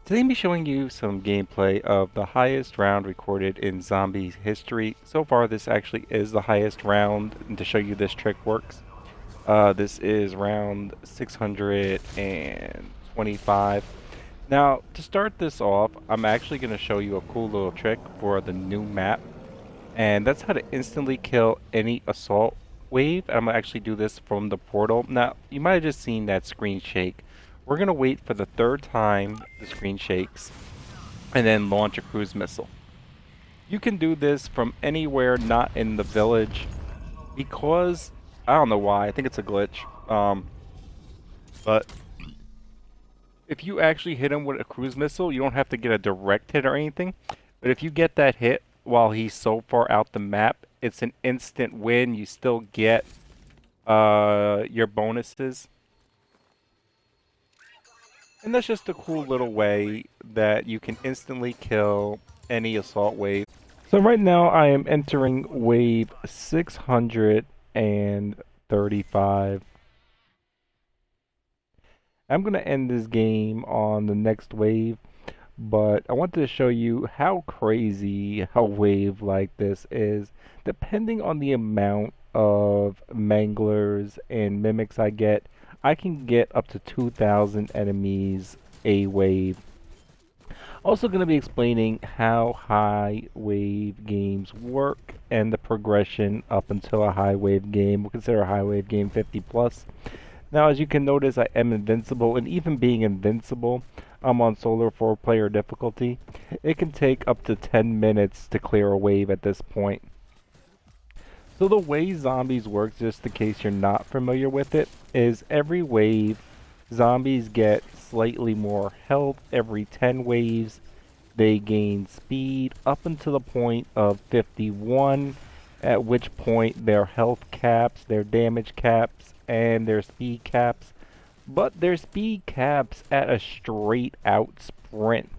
Today I'm be showing you some gameplay of the highest round recorded in Zombies history. So far this actually is the highest round, and to show you this trick works. This is round 625. Now to start this off, I'm actually going to show you a cool little trick for the new map. And that's how to instantly kill any assault wave. And I'm going to actually do this from the portal. Now you might have just seen that screen shake. We're going to wait for the third time the screen shakes and then launch a cruise missile. You can do this from anywhere not in the village because I don't know why. I think it's a glitch. But if you actually hit him with a cruise missile, you don't have to get a direct hit or anything. But if you get that hit while he's so far out the map, it's an instant win. You still get your bonuses. And that's just a cool little way that you can instantly kill any assault wave. So right now I am entering wave 635. I'm going to end this game on the next wave, but I wanted to show you how crazy a wave like this is. Depending on the amount of manglers and mimics I can get up to 2,000 enemies a wave. Also going to be explaining how high wave games work and the progression up until a high wave game. We'll consider a high wave game 50 plus. Now as you can notice, I am invincible, and even being invincible, I'm on solo 4-player difficulty. It can take up to 10 minutes to clear a wave at this point. So the way zombies work, just in case you're not familiar with it, is every wave, zombies get slightly more health. Every 10 waves, they gain speed up until the point of 51, at which point their health caps, their damage caps, and their speed caps. But their speed caps at a straight out sprint.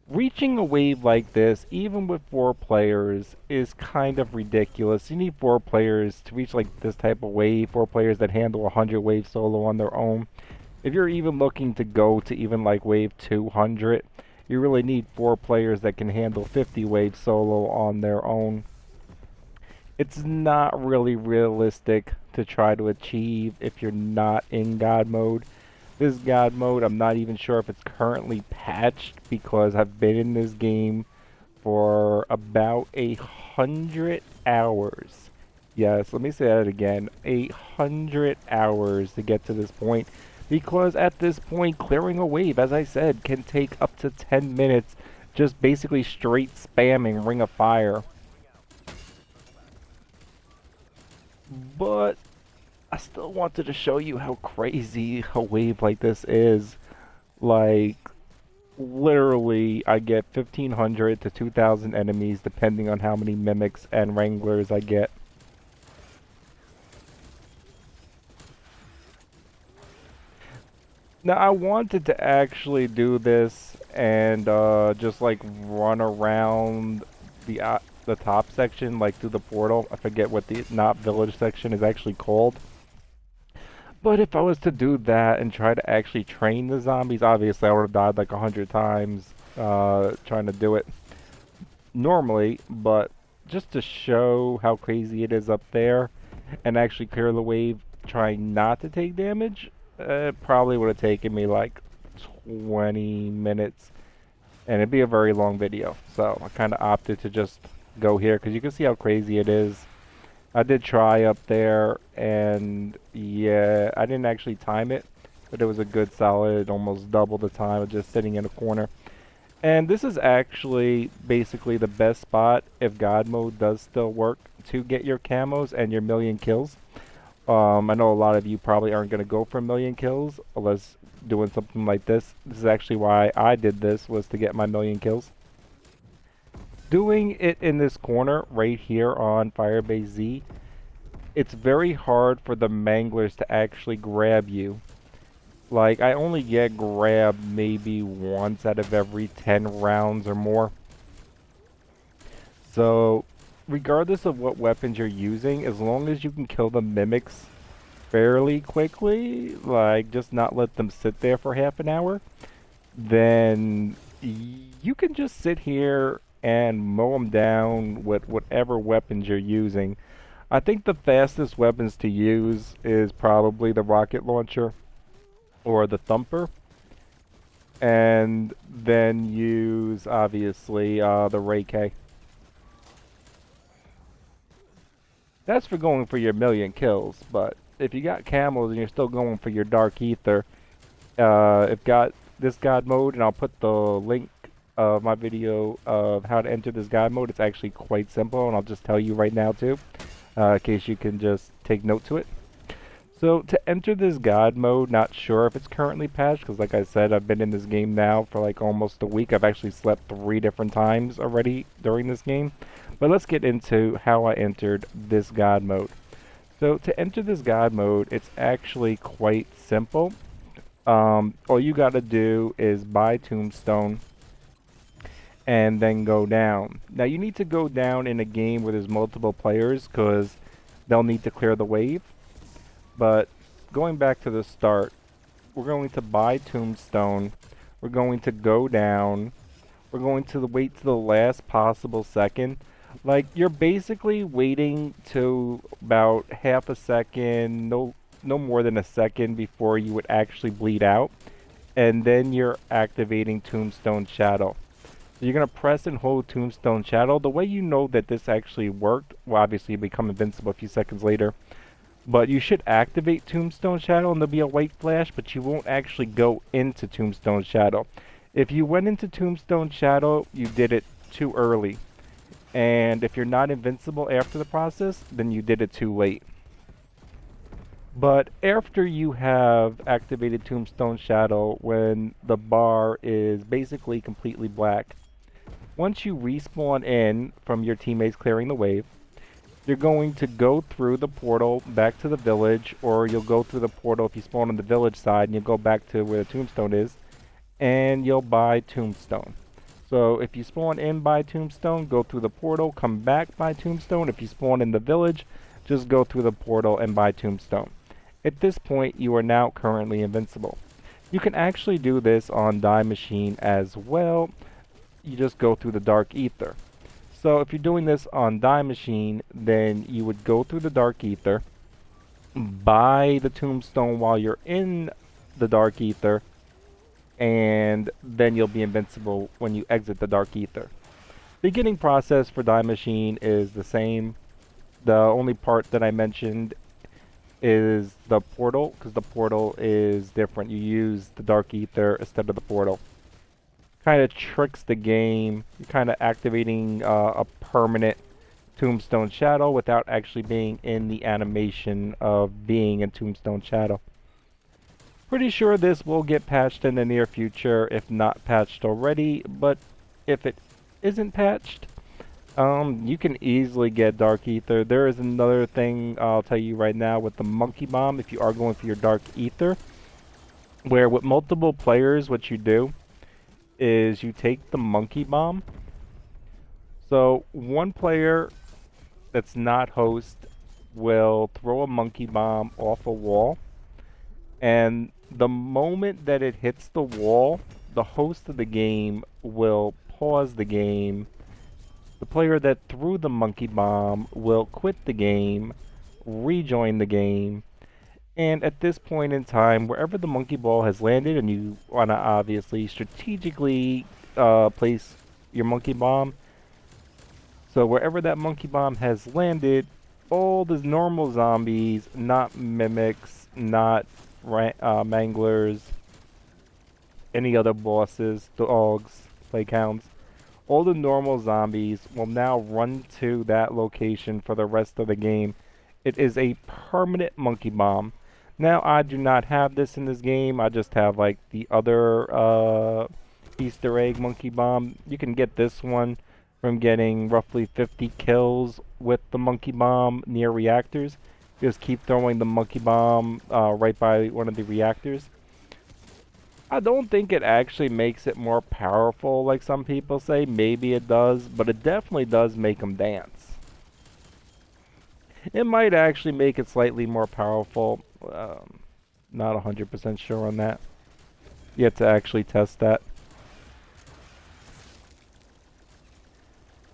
Reaching a wave like this, even with 4 players, is kind of ridiculous. You need 4 players to reach like this type of wave, 4 players that handle 100 waves solo on their own. If you're even looking to go to even like wave 200, you really need 4 players that can handle 50 waves solo on their own. It's not really realistic to try to achieve if you're not in God mode. This God mode, I'm not even sure if it's currently patched because I've been in this game for about 100 hours. Yes, let me say that again. 100 hours to get to this point. Because at this point, clearing a wave, as I said, can take up to 10 minutes just basically straight spamming Ring of Fire. But I still wanted to show you how crazy a wave like this is. Like, literally, I get 1,500 to 2,000 enemies depending on how many mimics and wranglers I get. Now, I wanted to actually do this and just like run around the top section, like through the portal. I forget what the not village section is actually called. But if I was to do that and try to actually train the zombies, obviously I would have died like 100 times trying to do it normally. But just to show how crazy it is up there and actually clear the wave, trying not to take damage, it probably would have taken me like 20 minutes. And it'd be a very long video. So I kind of opted to just go here because you can see how crazy it is. I did try up there, and yeah, I didn't actually time it, but it was a good solid, almost double the time of just sitting in a corner. And this is actually basically the best spot, if God mode does still work, to get your camos and your million kills. I know a lot of you probably aren't going to go for a million kills unless doing something like this. This is actually why I did this, was to get my million kills. Doing it in this corner right here on Firebase Z, it's very hard for the manglers to actually grab you. Like, I only get grabbed maybe once out of every 10 rounds or more. So, regardless of what weapons you're using, as long as you can kill the mimics fairly quickly, like just not let them sit there for half an hour, then you can just sit here and mow them down with whatever weapons you're using. I think the fastest weapons to use is probably the rocket launcher or the thumper, and then use obviously the Ray K. That's for going for your million kills, but if you got camels and you're still going for your dark ether, if got this god mode, and I'll put the link of my video of how to enter this god mode. It's actually quite simple, and I'll just tell you right now too, in case you can just take note to it. So to enter this god mode, not sure if it's currently patched, because like I said, I've been in this game now for like almost a week. I've actually slept 3 different times already during this game. But let's get into how I entered this god mode. So to enter this god mode, it's actually quite simple. All you gotta do is buy tombstone and then go down. Now you need to go down in a game where there's multiple players because they'll need to clear the wave. But going back to the start, we're going to buy tombstone, we're going to go down, we're going to wait to the last possible second. Like, you're basically waiting to about half a second, no more than a second before you would actually bleed out, and then you're activating Tombstone Shadow. So you're going to press and hold Tombstone Shadow. The way you know that this actually worked, well, obviously you become invincible a few seconds later, but you should activate Tombstone Shadow and there'll be a white flash, but you won't actually go into Tombstone Shadow. If you went into Tombstone Shadow, you did it too early. And if you're not invincible after the process, then you did it too late. But after you have activated Tombstone Shadow, when the bar is basically completely black, once you respawn in from your teammates clearing the wave, you're going to go through the portal back to the village, or you'll go through the portal if you spawn on the village side, and you'll go back to where the tombstone is, and you'll buy tombstone. So if you spawn in by tombstone, go through the portal, come back by tombstone. If you spawn in the village, just go through the portal and buy tombstone. At this point, you are now currently invincible. You can actually do this on Die Machine as well. You just go through the Dark Ether. So if you're doing this on Die Machine, then you would go through the Dark Ether, buy the tombstone while you're in the Dark Ether, and then you'll be invincible when you exit the Dark Ether. Beginning process for Die Machine is the same. The only part that I mentioned is the portal, because the portal is different. You use the Dark Ether instead of the portal. Kind of tricks the game. You're kind of activating a permanent Tombstone Shadow without actually being in the animation of being in Tombstone Shadow. Pretty sure this will get patched in the near future, if not patched already, but if it isn't patched, you can easily get Dark Ether. There is another thing I'll tell you right now with the Monkey Bomb, if you are going for your Dark Ether, where with multiple players, what you do is you take the Monkey Bomb. So one player that's not host will throw a Monkey Bomb off a wall, and the moment that it hits the wall, the host of the game will pause the game. The player that threw the Monkey Bomb will quit the game, rejoin the game, and at this point in time, wherever the monkey ball has landed, and you want to obviously strategically place your monkey bomb, so wherever that monkey bomb has landed, all the normal zombies, not mimics, not manglers, any other bosses, dogs, plague hounds, all the normal zombies will now run to that location for the rest of the game. It is a permanent monkey bomb. Now, I do not have this in this game. I just have like the other Easter egg monkey bomb. You can get this one from getting roughly 50 kills with the monkey bomb near reactors. Just keep throwing the monkey bomb right by one of the reactors. I don't think it actually makes it more powerful like some people say. Maybe it does, but it definitely does make them dance. It might actually make it slightly more powerful. Not 100% sure on that. yet to actually test that.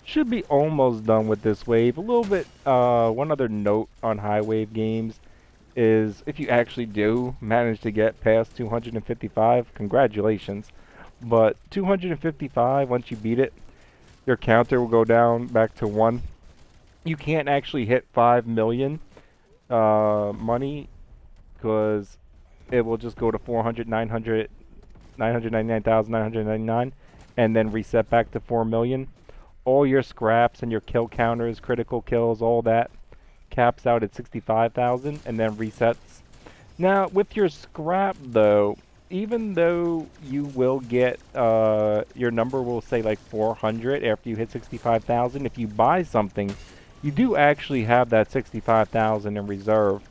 Should be almost done with this wave. A little bit, one other note on high wave games is if you actually do manage to get past 255, congratulations. But 255, once you beat it, your counter will go down back to 1. You can't actually hit 5 million money because it will just go to 400, 900, 999,999 and then reset back to 4 million. All your scraps and your kill counters, critical kills, all that caps out at 65,000 and then resets. Now, with your scrap though, even though you will get your number will say like 400 after you hit 65,000, if you buy something, you do actually have that 65,000 in reserve.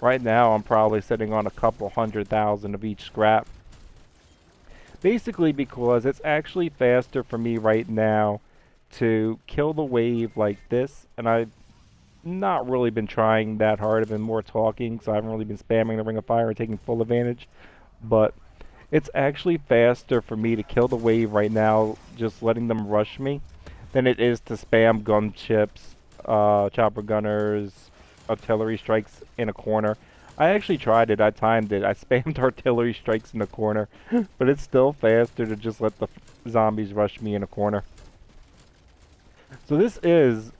Right now, I'm probably sitting on a couple 100,000 of each scrap. Basically because it's actually faster for me right now to kill the wave like this, and I've not really been trying that hard. I've been more talking, so I haven't really been spamming the Ring of Fire and taking full advantage. But it's actually faster for me to kill the wave right now, just letting them rush me, than it is to spam gunships, chopper gunners, artillery strikes in a corner. I actually tried it. I timed it. I spammed artillery strikes in a corner, but it's still faster to just let the zombies rush me in a corner. So this is,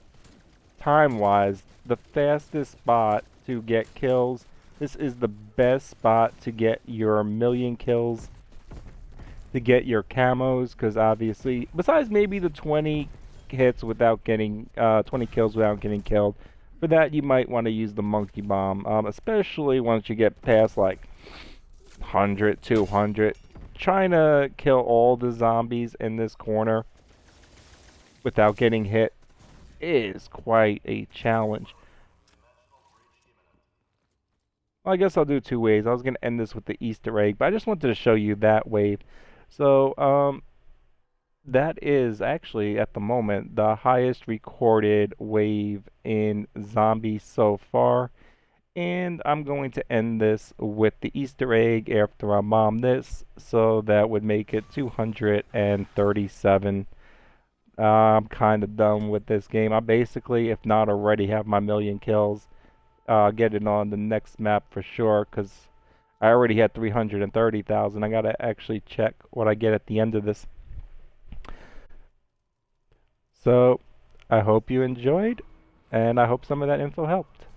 time-wise, the fastest spot to get kills. This is the best spot to get your million kills, to get your camos, because obviously, besides maybe the 20 hits without getting, 20 kills without getting killed, for that you might want to use the monkey bomb, especially once you get past like 100, 200. Trying to kill all the zombies in this corner without getting hit is quite a challenge. Well, I guess I'll do two waves. I was going to end this with the Easter egg, but I just wanted to show you that wave. So, that is actually, at the moment, the highest recorded wave in zombies so far. And I'm going to end this with the Easter egg after I mom this, so that would make it 237. I'm kind of done with this game. I basically, if not already, have my million kills. Get it on the next map for sure, because I already had 330,000. I gotta actually check what I get at the end of this. So, I hope you enjoyed, and I hope some of that info helped.